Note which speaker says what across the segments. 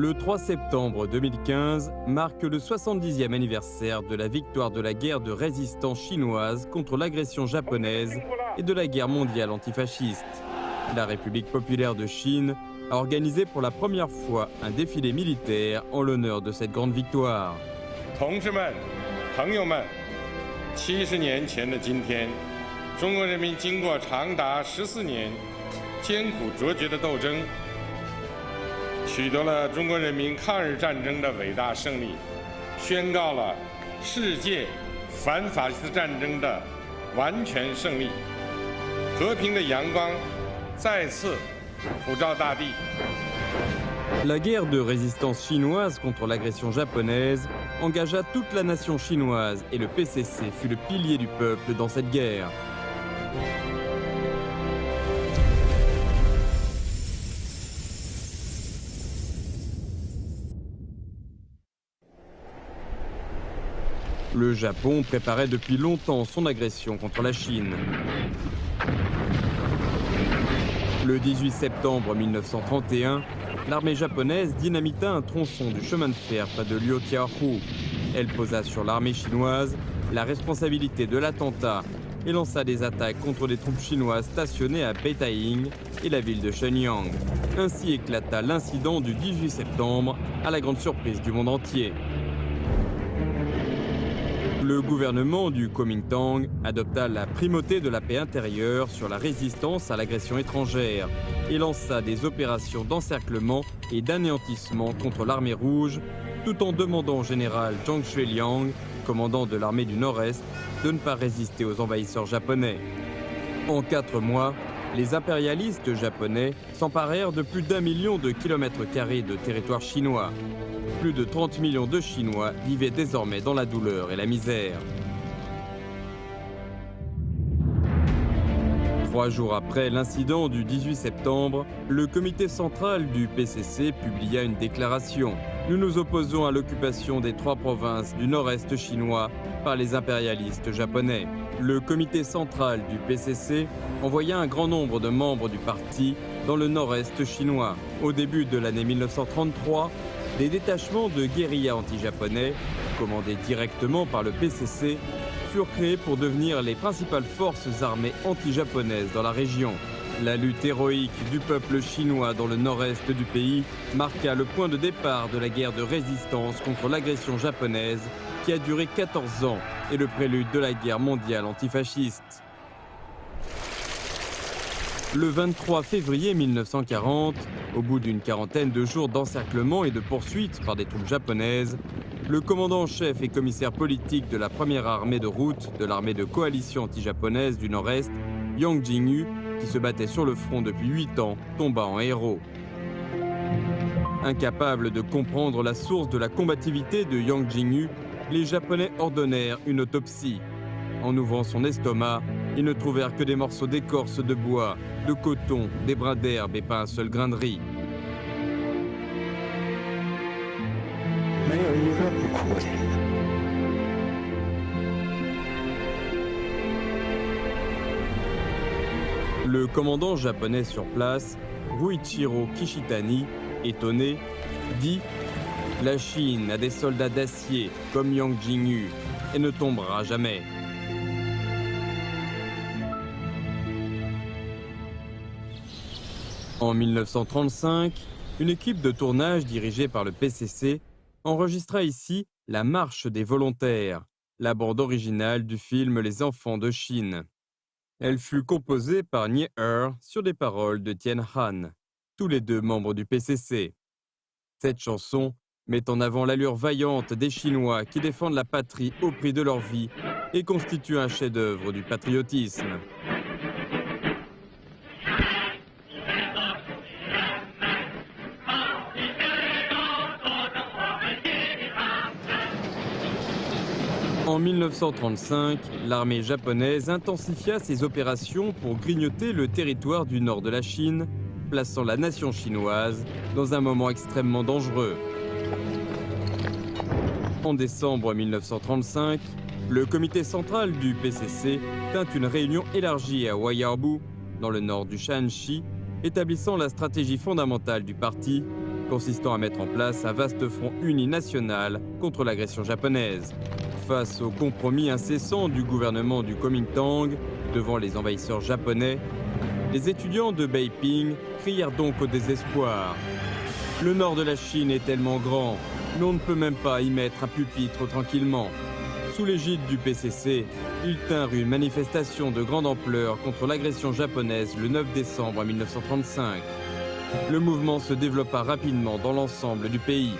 Speaker 1: Le 3 septembre 2015 marque le 70e anniversaire de la victoire de la guerre de résistance chinoise contre l'agression japonaise et de la guerre mondiale antifasciste. La République populaire de Chine a organisé pour la première fois un défilé militaire en l'honneur de cette grande victoire.
Speaker 2: 同志们、朋友们，70年前的今天，中国人民经过长达14年艰苦卓绝的斗争，取得了中国人民抗日战争的伟大胜利，宣告了世界反法西斯战争的完全胜利。和平的阳光再次普照大地。
Speaker 1: La guerre de résistance chinoise contre l'agression japonaise engagea toute la nation chinoise et le PCC fut le pilier du peuple dans cette guerre. Le Japon préparait depuis longtemps son agression contre la Chine. Le 18 septembre 1931, l'armée japonaise dynamita un tronçon du chemin de fer près de Liujiahu. Elle posa sur l'armée chinoise la responsabilité de l'attentat et lança des attaques contre les troupes chinoises stationnées à Beitaing et la ville de Shenyang. Ainsi éclata l'incident du 18 septembre à la grande surprise du monde entier. Le gouvernement du Kuomintang adopta la primauté de la paix intérieure sur la résistance à l'agression étrangère et lança des opérations d'encerclement et d'anéantissement contre l'armée rouge, tout en demandant au général Zhang Xueliang, commandant de l'armée du Nord-Est, de ne pas résister aux envahisseurs japonais. En 4 mois, les impérialistes japonais s'emparèrent de plus d'1 million de kilomètres carrés de territoire chinois. Plus de 30 millions de Chinois vivaient désormais dans la douleur et la misère. 3 jours après l'incident du 18 septembre, le comité central du PCC publia une déclaration. Nous nous opposons à l'occupation des 3 provinces du nord-est chinois par les impérialistes japonais. Le comité central du PCC envoya un grand nombre de membres du parti dans le nord-est chinois. Au début de l'année 1933, des détachements de guérillas anti-japonais, commandés directement par le PCC, furent créés pour devenir les principales forces armées anti-japonaises dans la région. La lutte héroïque du peuple chinois dans le nord-est du pays marqua le point de départ de la guerre de résistance contre l'agression japonaise qui a duré 14 ans et le prélude de la guerre mondiale antifasciste. Le 23 février 1940, au bout d'une quarantaine de jours d'encerclement et de poursuites par des troupes japonaises, le commandant en chef et commissaire politique de la première armée de route de l'armée de coalition anti-japonaise du Nord-Est, Yang Jingyu, qui se battait sur le front depuis 8 ans, tomba en héros. Incapables de comprendre la source de la combativité de Yang Jingyu, les Japonais ordonnèrent une autopsie. En ouvrant son estomac, ils ne trouvèrent que des morceaux d'écorce de bois, de coton, des brins d'herbe et pas un seul grain de riz. Le commandant japonais sur place, Ruichiro Kishitani, étonné, dit « La Chine a des soldats d'acier comme Yang Jingyu et ne tombera jamais ». En 1935, une équipe de tournage dirigée par le PCC enregistra ici La Marche des volontaires, la bande originale du film Les Enfants de Chine. Elle fut composée par Nie sur des paroles de Tien Han, tous les deux membres du PCC. Cette chanson met en avant l'allure vaillante des Chinois qui défendent la patrie au prix de leur vie et constitue un chef-d'œuvre du patriotisme. En 1935, l'armée japonaise intensifia ses opérations pour grignoter le territoire du nord de la Chine, plaçant la nation chinoise dans un moment extrêmement dangereux. En décembre 1935, le comité central du PCC tint une réunion élargie à Huayabu, dans le nord du Shanxi, établissant la stratégie fondamentale du parti consistant à mettre en place un vaste front uni national contre l'agression japonaise. Face au compromis incessant du gouvernement du Kuomintang devant les envahisseurs japonais, les étudiants de Beiping crièrent donc au désespoir. Le nord de la Chine est tellement grand, mais on ne peut même pas y mettre un pupitre tranquillement. Sous l'égide du PCC, ils tinrent une manifestation de grande ampleur contre l'agression japonaise le 9 décembre 1935. Le mouvement se développa rapidement dans l'ensemble du pays.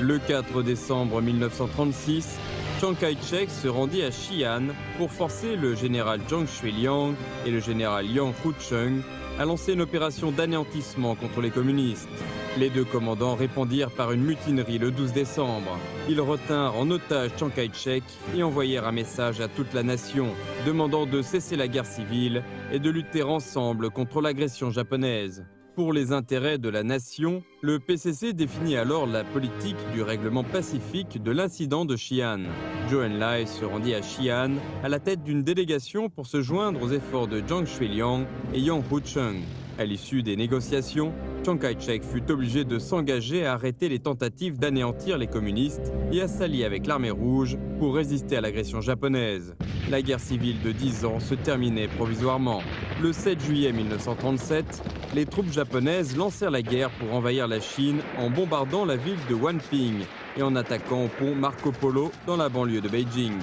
Speaker 1: Le 4 décembre 1936, Chiang Kai-shek se rendit à Xi'an pour forcer le général Zhang Shuiliang et le général Yang Hucheng à lancer une opération d'anéantissement contre les communistes. Les deux commandants répondirent par une mutinerie le 12 décembre. Ils retinrent en otage Chiang Kai-shek et envoyèrent un message à toute la nation, demandant de cesser la guerre civile et de lutter ensemble contre l'agression japonaise. Pour les intérêts de la nation, le PCC définit alors la politique du règlement pacifique de l'incident de Xi'an. Zhou Enlai se rendit à Xi'an à la tête d'une délégation pour se joindre aux efforts de Zhang Shuiliang et Yang Hucheng. À l'issue des négociations, Chiang Kai-shek fut obligé de s'engager à arrêter les tentatives d'anéantir les communistes et à s'allier avec l'armée rouge pour résister à l'agression japonaise. La guerre civile de 10 ans se terminait provisoirement. Le 7 juillet 1937, les troupes japonaises lancèrent la guerre pour envahir la Chine en bombardant la ville de Wanping et en attaquant au pont Marco Polo dans la banlieue de Beijing.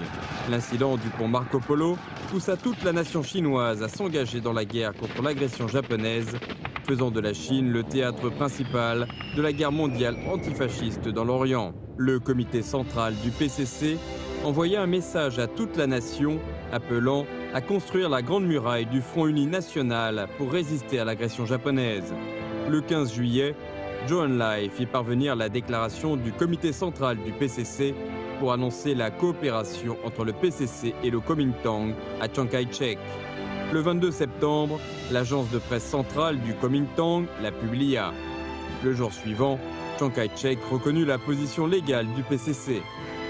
Speaker 1: L'incident du pont Marco Polo poussa toute la nation chinoise à s'engager dans la guerre contre l'agression japonaise, faisant de la Chine le théâtre principal de la guerre mondiale antifasciste dans l'Orient. Le comité central du PCC envoya un message à toute la nation appelant à construire la grande muraille du Front uni national pour résister à l'agression japonaise. Le 15 juillet, Zhou Enlai fit parvenir la déclaration du comité central du PCC pour annoncer la coopération entre le PCC et le Kuomintang à Chiang Kai-shek. Le 22 septembre, l'agence de presse centrale du Kuomintang la publia. Le jour suivant, Chiang Kai-shek reconnut la position légale du PCC.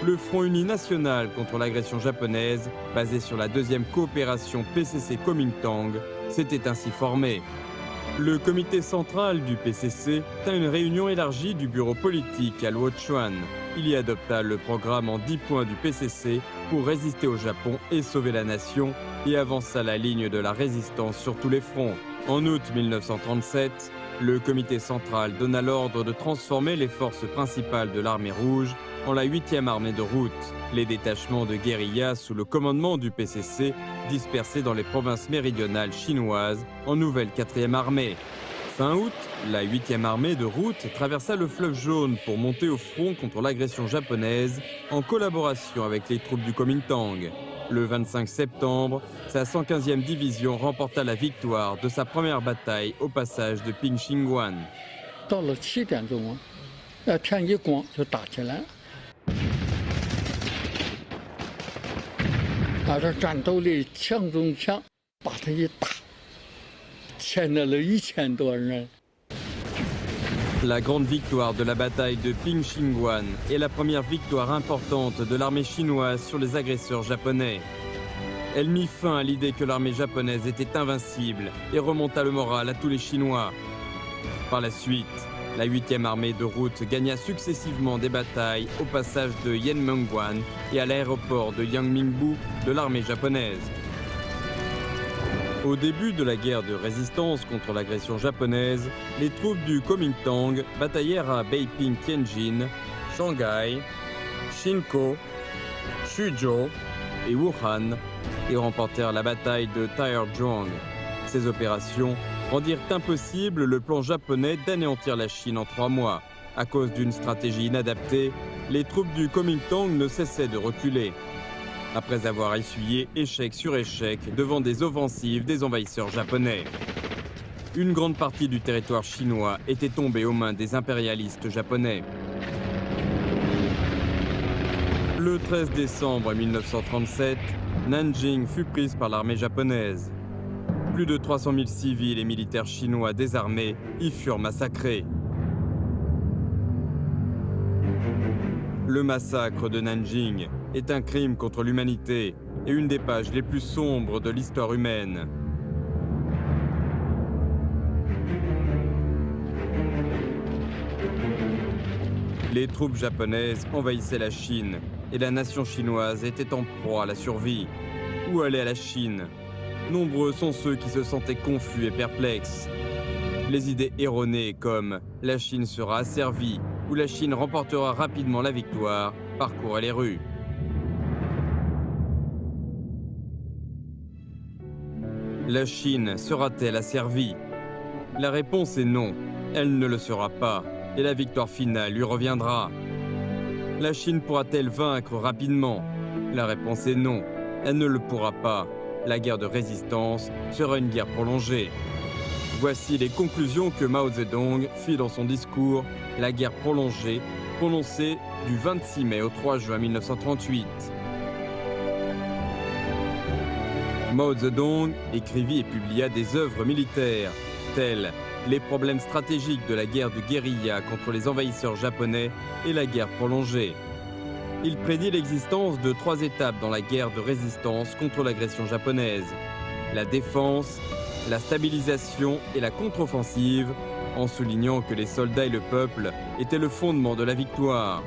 Speaker 1: Le Front uni national contre l'agression japonaise, basé sur la deuxième coopération PCC-Kuomintang, s'était ainsi formé. Le comité central du PCC tint une réunion élargie du bureau politique à Luochuan. Il y adopta le programme en 10 points du PCC pour résister au Japon et sauver la nation et avança la ligne de la résistance sur tous les fronts. En août 1937, le comité central donna l'ordre de transformer les forces principales de l'armée rouge en la 8e armée de route, les détachements de guérilla sous le commandement du PCC dispersés dans les provinces méridionales chinoises en nouvelle 4e armée. Fin août, la 8e armée de route traversa le fleuve Jaune pour monter au front contre l'agression japonaise en collaboration avec les troupes du Kuomintang. Le 25 septembre, sa 115e division remporta la victoire de sa première bataille au passage de Pingxingguan.
Speaker 3: 到了7点钟啊，天一光就打起来了。这战斗力强中强，把他一打，牵来了1000多人。
Speaker 1: La grande victoire de la bataille de Pingxingguan est la première victoire importante de l'armée chinoise sur les agresseurs japonais. Elle mit fin à l'idée que l'armée japonaise était invincible et remonta le moral à tous les Chinois. Par la suite, la 8e armée de route gagna successivement des batailles au passage de Yanmenguan et à l'aéroport de Yangmingbu de l'armée japonaise. Au début de la guerre de résistance contre l'agression japonaise, les troupes du Kuomintang bataillèrent à Beiping-Tianjin, Shanghai, Shinko, Suzhou et Wuhan et remportèrent la bataille de Taizhong. Ces opérations rendirent impossible le plan japonais d'anéantir la Chine en 3 mois. À cause d'une stratégie inadaptée, les troupes du Kuomintang ne cessaient de reculer. Après avoir essuyé échec sur échec devant des offensives des envahisseurs japonais. Une grande partie du territoire chinois était tombée aux mains des impérialistes japonais. Le 13 décembre 1937, Nanjing fut prise par l'armée japonaise. Plus de 300 000 civils et militaires chinois désarmés y furent massacrés. Le massacre de Nanjing est un crime contre l'humanité et une des pages les plus sombres de l'histoire humaine. Les troupes japonaises envahissaient la Chine et la nation chinoise était en proie à la survie. Où aller à la Chine? Nombreux sont ceux qui se sentaient confus et perplexes. Les idées erronées comme « la Chine sera asservie » ou « la Chine remportera rapidement la victoire » parcouraient les rues. La Chine sera-t-elle asservie? La réponse est non, elle ne le sera pas, et la victoire finale lui reviendra. La Chine pourra-t-elle vaincre rapidement? La réponse est non, elle ne le pourra pas. La guerre de résistance sera une guerre prolongée. Voici les conclusions que Mao Zedong fit dans son discours « La guerre prolongée », prononcé du 26 mai au 3 juin 1938. Mao Zedong écrivit et publia des œuvres militaires, telles les problèmes stratégiques de la guerre de guérilla contre les envahisseurs japonais et la guerre prolongée. Il prédit l'existence de 3 étapes dans la guerre de résistance contre l'agression japonaise: la défense, la stabilisation et la contre-offensive, en soulignant que les soldats et le peuple étaient le fondement de la victoire.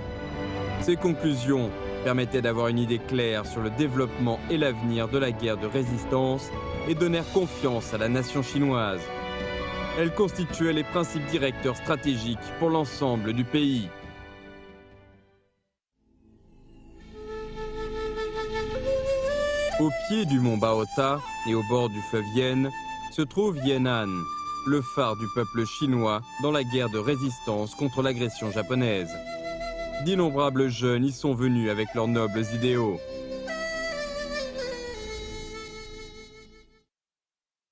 Speaker 1: Ces conclusions permettaient d'avoir une idée claire sur le développement et l'avenir de la guerre de résistance et donnèrent confiance à la nation chinoise. Elles constituaient les principes directeurs stratégiques pour l'ensemble du pays. Au pied du mont Baota et au bord du fleuve Yan se trouve Yan'an, le phare du peuple chinois dans la guerre de résistance contre l'agression japonaise. D'innombrables jeunes y sont venus avec leurs nobles idéaux.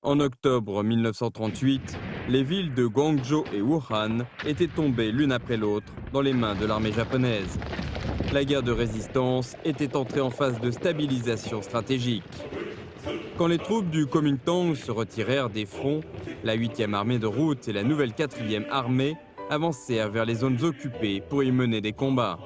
Speaker 1: En octobre 1938, les villes de Guangzhou et Wuhan étaient tombées l'une après l'autre dans les mains de l'armée japonaise. La guerre de résistance était entrée en phase de stabilisation stratégique. Quand les troupes du Kuomintang se retirèrent des fronts, la 8e armée de route et la nouvelle 4e armée avancèrent vers les zones occupées pour y mener des combats.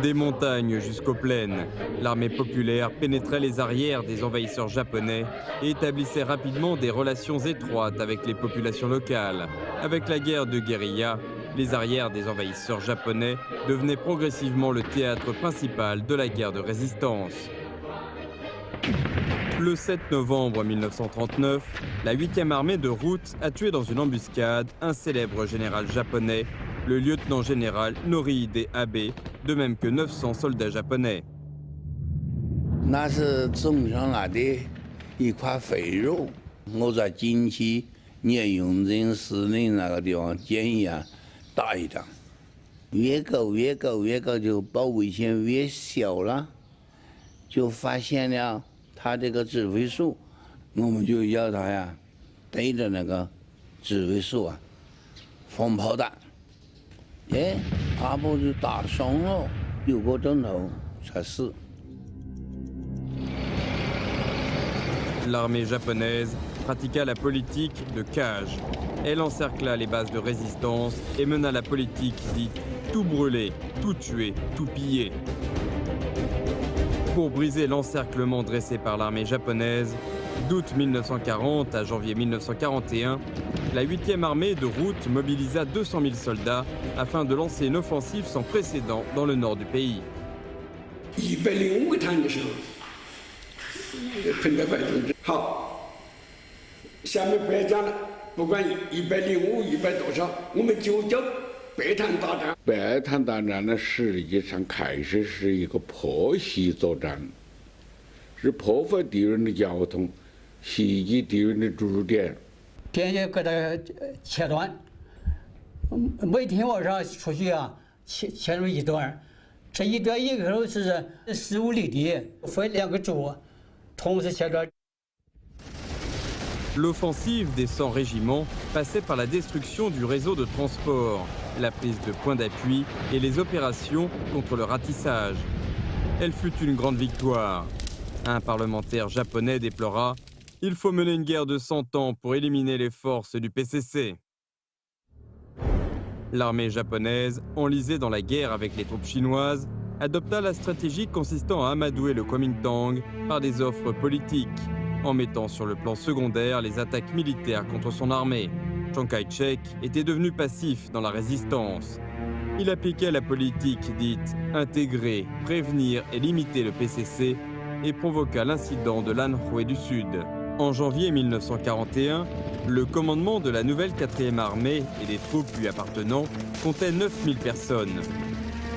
Speaker 1: Des montagnes jusqu'aux plaines, l'armée populaire pénétrait les arrières des envahisseurs japonais et établissait rapidement des relations étroites avec les populations locales. Avec la guerre de guérilla, les arrières des envahisseurs japonais devenaient progressivement le théâtre principal de la guerre de résistance. Le 7 novembre 1939, la 8e armée de route a tué dans une embuscade un célèbre général japonais, le lieutenant-général Norihide Abe, de même que 900 soldats japonais. L'armée japonaise pratiqua la politique de cage. Elle encercla les bases de résistance et mena la politique dite « tout brûler, tout tuer, tout piller ». Pour briser l'encerclement dressé par l'armée japonaise, d'août 1940 à janvier 1941, la 8e armée de route mobilisa 200 000 soldats afin de lancer une offensive sans précédent dans le nord du pays.
Speaker 4: 105个团的时候，喷的白种子。好，下面不要讲了，不管105、100多少，我们就叫北潭大战。北潭大战呢，实际上开始是一个破袭作战，是破坏敌人的交通，袭击敌人的驻点。
Speaker 5: 天天给他切断，每天晚上出去啊，切入一段。 这一段一口是15里地，分2个组，同时切断。
Speaker 1: L'offensive des 100 régiments passait par la destruction du réseau de transport, la prise de points d'appui et les opérations contre le ratissage. Elle fut une grande victoire. Un parlementaire japonais déplora « Il faut mener une guerre de 100 ans pour éliminer les forces du PCC ». L'armée japonaise, enlisée dans la guerre avec les troupes chinoises, adopta la stratégie consistant à amadouer le Kuomintang par des offres politiques, en mettant sur le plan secondaire les attaques militaires contre son armée. Chiang Kai-shek était devenu passif dans la résistance. Il appliquait la politique dite « intégrer, prévenir et limiter le PCC » et provoqua l'incident de l'Anhui du Sud. En janvier 1941, le commandement de la nouvelle 4e armée et des troupes lui appartenant comptait 9000 personnes.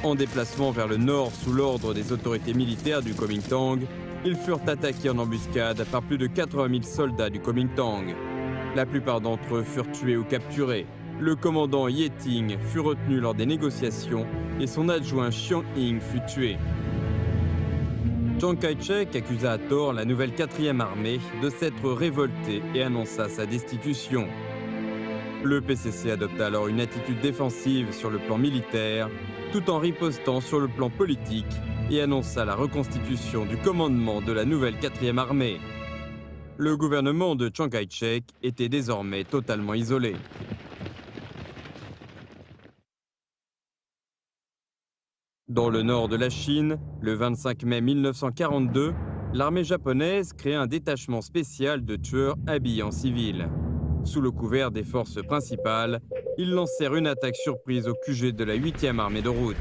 Speaker 1: En déplacement vers le nord sous l'ordre des autorités militaires du Kuomintang, ils furent attaqués en embuscade par plus de 80 000 soldats du Kuomintang. La plupart d'entre eux furent tués ou capturés. Le commandant Yeting fut retenu lors des négociations et son adjoint Chiang Ying fut tué. Chiang Kai-shek accusa à tort la nouvelle 4e armée de s'être révoltée et annonça sa destitution. Le PCC adopta alors une attitude défensive sur le plan militaire, tout en ripostant sur le plan politique et annonça la reconstitution du commandement de la nouvelle 4e armée. Le gouvernement de Chiang Kai-shek était désormais totalement isolé. Dans le nord de la Chine, le 25 mai 1942, l'armée japonaise crée un détachement spécial de tueurs habillés en civil. Sous le couvert des forces principales, ils lancèrent une attaque surprise au QG de la 8e armée de route.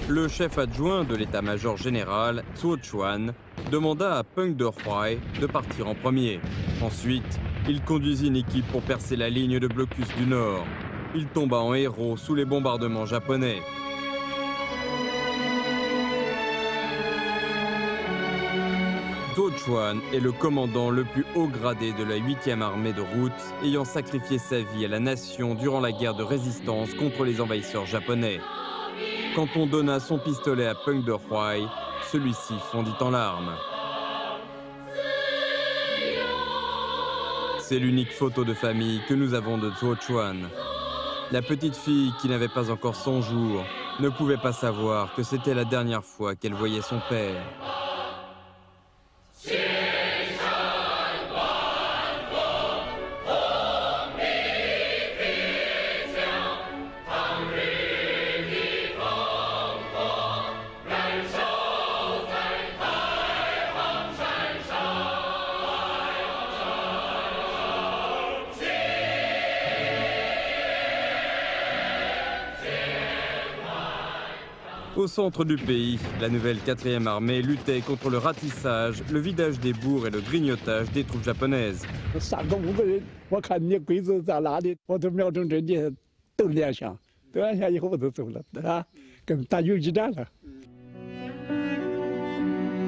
Speaker 1: Le chef adjoint de l'état-major général, Zhuo Chuan, demanda à Peng Dehuai de partir en premier. Ensuite, il conduisit une équipe pour percer la ligne de blocus du Nord. Il tomba en héros sous les bombardements japonais. Zhuo Chuan est le commandant le plus haut gradé de la 8e armée de route, ayant sacrifié sa vie à la nation durant la guerre de résistance contre les envahisseurs japonais. Quand on donna son pistolet à Peng Dehuai, celui-ci fondit en larmes. C'est l'unique photo de famille que nous avons de Zhuo Chuan. La petite fille qui n'avait pas encore 100 jours ne pouvait pas savoir que c'était la dernière fois qu'elle voyait son père. Au centre du pays, la nouvelle 4e armée luttait contre le ratissage, le vidage des bourgs et le grignotage des troupes japonaises.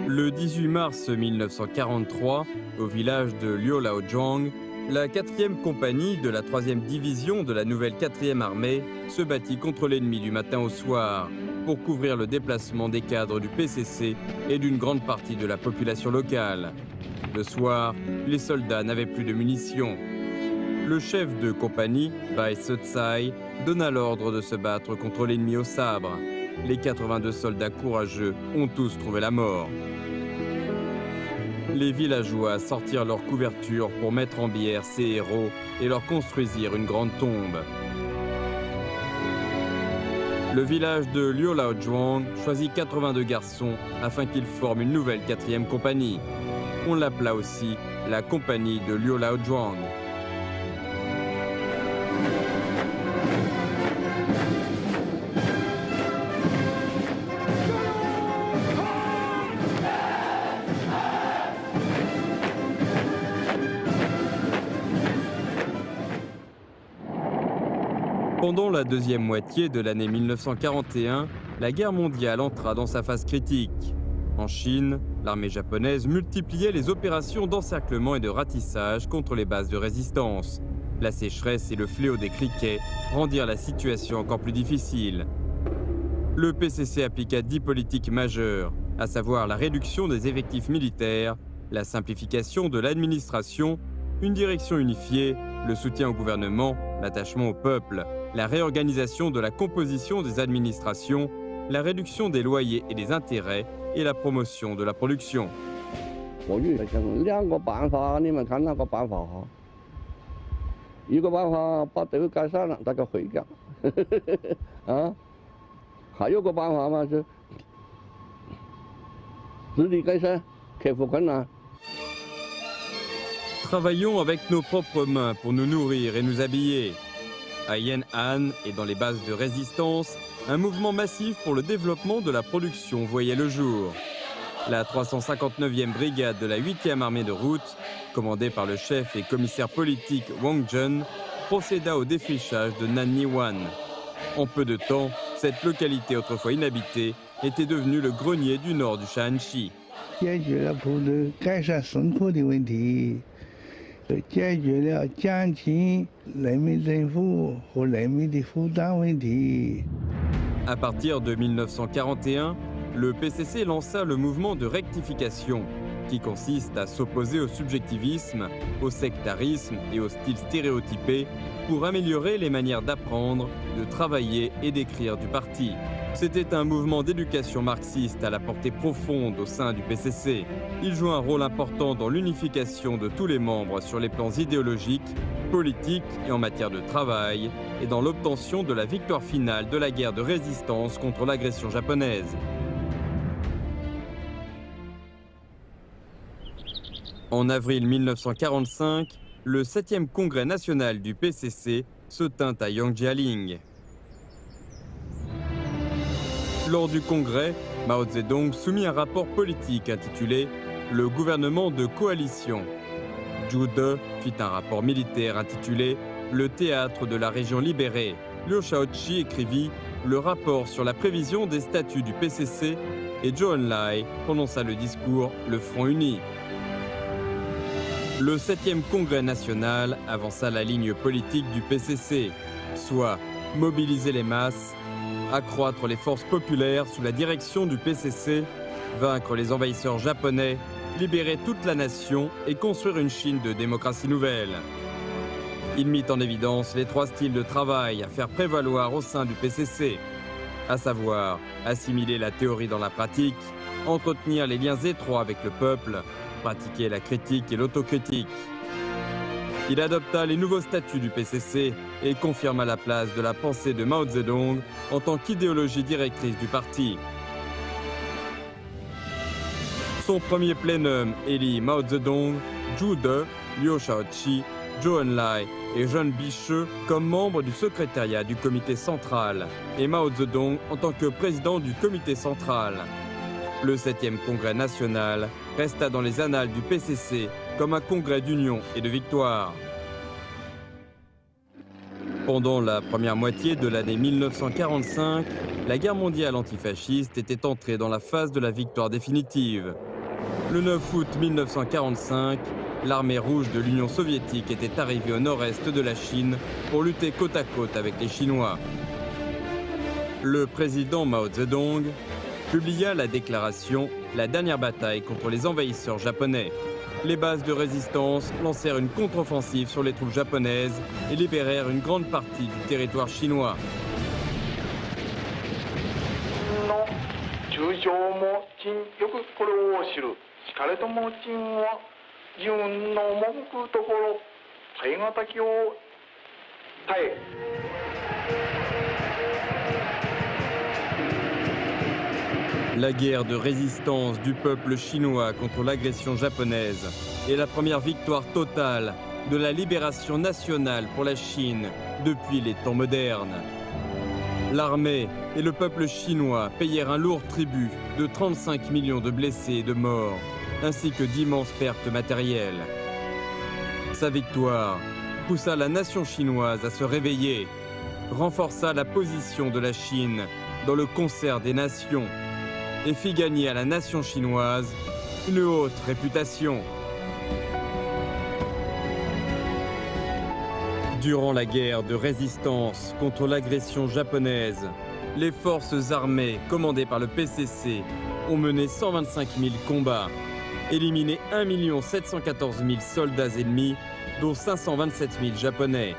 Speaker 1: Le 18 mars 1943, au village de Liu-Laozhuang, la 4e compagnie de la 3e division de la nouvelle 4e armée se battit contre l'ennemi du matin au soir pour couvrir le déplacement des cadres du PCC et d'une grande partie de la population locale. Le soir, les soldats n'avaient plus de munitions. Le chef de compagnie, Bai Se-tsai, donna l'ordre de se battre contre l'ennemi au sabre. Les 82 soldats courageux ont tous trouvé la mort. Les villageois sortirent leur couverture pour mettre en bière ces héros et leur construisirent une grande tombe. Le village de Liu-Laozhuang choisit 82 garçons afin qu'ils forment une nouvelle 4e compagnie. On l'appela aussi la compagnie de Liu-Laozhuang. Pendant la deuxième moitié de l'année 1941, la guerre mondiale entra dans sa phase critique. En Chine, l'armée japonaise multipliait les opérations d'encerclement et de ratissage contre les bases de résistance. La sécheresse et le fléau des criquets rendirent la situation encore plus difficile. Le PCC appliqua 10 politiques majeures, à savoir la réduction des effectifs militaires, la simplification de l'administration, une direction unifiée, le soutien au gouvernement l'attachement au peuple, la réorganisation de la composition des administrations, la réduction des loyers et des intérêts et la promotion de la production.
Speaker 6: 我预想两个办法，你们看哪个办法好？一个办法把这个改善了，大家会干，啊，还有个办法嘛是自力更生，克服困难。
Speaker 1: Travaillons avec nos propres mains pour nous nourrir et nous habiller. À Yan'an et dans les bases de résistance, un mouvement massif pour le développement de la production voyait le jour. La 359e brigade de la 8e armée de route, commandée par le chef et commissaire politique Wang Jun, procéda au défrichage de Nanniwan. En peu de temps, cette localité autrefois inhabitée était devenue le grenier du nord du Shaanxi.
Speaker 7: 解决了普通改善生活的问题，解决了减轻人民政府和人民的负担问题。
Speaker 1: À partir de 1941, le PCC lança le mouvement de rectification, qui consiste à s'opposer au subjectivisme, au sectarisme et au style stéréotypé pour améliorer les manières d'apprendre, de travailler et d'écrire du parti. C'était un mouvement d'éducation marxiste à la portée profonde au sein du PCC. Il joue un rôle important dans l'unification de tous les membres sur les plans idéologiques, politiques et en matière de travail, et dans l'obtention de la victoire finale de la guerre de résistance contre l'agression japonaise. En avril 1945, le 7e congrès national du PCC se tint à Yangjialing. Lors du congrès, Mao Zedong soumit un rapport politique intitulé « Le gouvernement de coalition ». Zhu De fit un rapport militaire intitulé « Le théâtre de la région libérée ». Liu Shaoqi écrivit le rapport sur la prévision des statuts du PCC et Zhou Enlai prononça le discours « Le Front uni ». Le 7e congrès national avança la ligne politique du PCC, soit mobiliser les masses, accroître les forces populaires sous la direction du PCC, vaincre les envahisseurs japonais, libérer toute la nation et construire une Chine de démocratie nouvelle. Il mit en évidence les 3 styles de travail à faire prévaloir au sein du PCC, à savoir assimiler la théorie dans la pratique, entretenir les liens étroits avec le peuple, pratiquer la critique et l'autocritique. Il adopta les nouveaux statuts du PCC et confirma la place de la pensée de Mao Zedong en tant qu'idéologie directrice du parti. Son premier plénum élit Mao Zedong, Zhu De, Liu Shaoqi, Zhou Enlai et Zheng Bishi comme membres du secrétariat du comité central et Mao Zedong en tant que président du comité central. Le 7e congrès national resta dans les annales du PCC comme un congrès d'union et de victoire. Pendant la première moitié de l'année 1945, la guerre mondiale antifasciste était entrée dans la phase de la victoire définitive. Le 9 août 1945, l'armée rouge de l'Union soviétique était arrivée au nord-est de la Chine pour lutter côte à côte avec les Chinois. Le président Mao Zedong publia la déclaration « La dernière bataille contre les envahisseurs japonais ». Les bases de résistance lancèrent une contre-offensive sur les troupes japonaises et libérèrent une grande partie du territoire chinois. La guerre de résistance du peuple chinois contre l'agression japonaise est la première victoire totale de la libération nationale pour la Chine depuis les temps modernes. L'armée et le peuple chinois payèrent un lourd tribut de 35 millions de blessés et de morts, ainsi que d'immenses pertes matérielles. Sa victoire poussa la nation chinoise à se réveiller, renforça la position de la Chine dans le concert des nations et fit gagner à la nation chinoise une haute réputation. Durant la guerre de résistance contre l'agression japonaise, les forces armées commandées par le PCC ont mené 125 000 combats, éliminé 1 714 000 soldats ennemis, dont 527 000 japonais,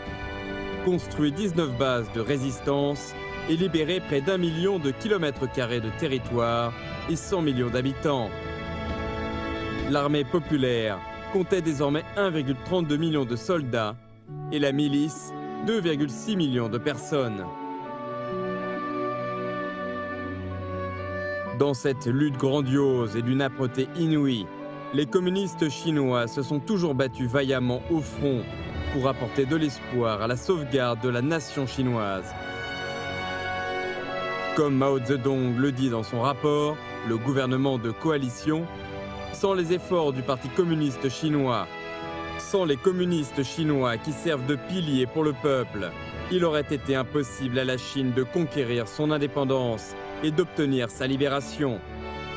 Speaker 1: construit 19 bases de résistance et libéré près d'1 million de kilomètres carrés de territoire et 100 millions d'habitants. L'armée populaire comptait désormais 1,32 million de soldats et la milice 2,6 millions de personnes. Dans cette lutte grandiose et d'une âpreté inouïe, les communistes chinois se sont toujours battus vaillamment au front pour apporter de l'espoir à la sauvegarde de la nation chinoise. Comme Mao Zedong le dit dans son rapport, le gouvernement de coalition, sans les efforts du Parti communiste chinois, sans les communistes chinois qui servent de piliers pour le peuple, il aurait été impossible à la Chine de conquérir son indépendance et d'obtenir sa libération.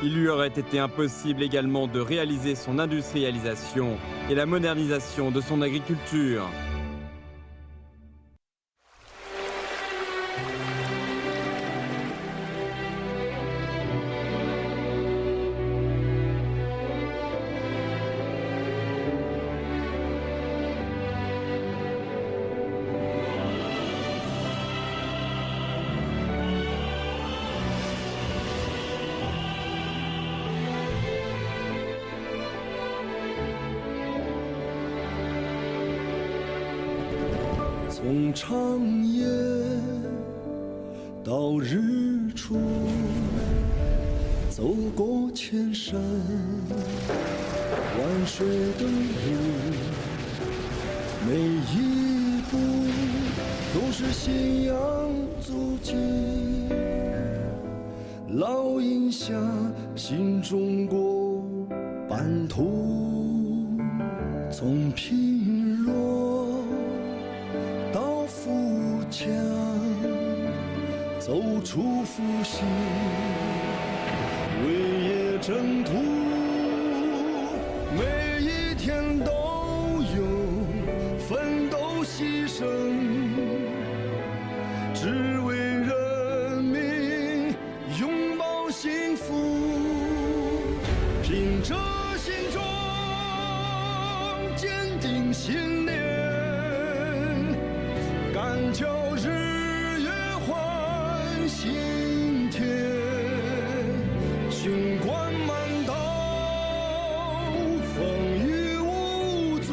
Speaker 1: Il lui aurait été impossible également de réaliser son industrialisation et la modernisation de son agriculture.
Speaker 8: 从长夜到日出，走过千山万水的路，每一步都是信仰足迹，烙印下新中国版图，从贫弱到富强，走出复兴，为业征途，每一天都有奋斗牺牲，只为人民拥抱幸福，凭着心中坚定信念，敢叫日月换新天，雄关漫道，风雨无阻，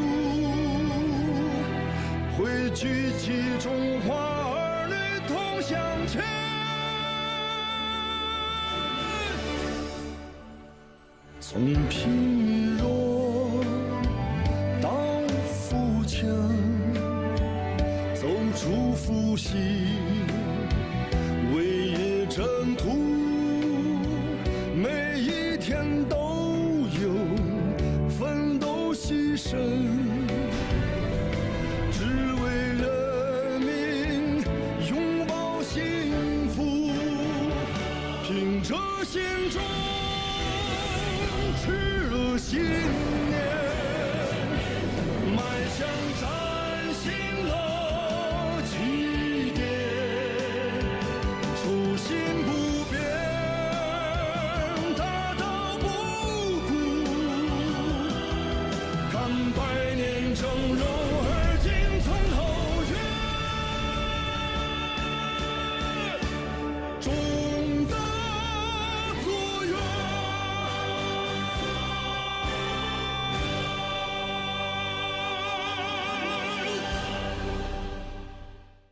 Speaker 8: 汇聚起中华儿女同向前。从贫弱到富强，走出复兴，为业征途，每一天都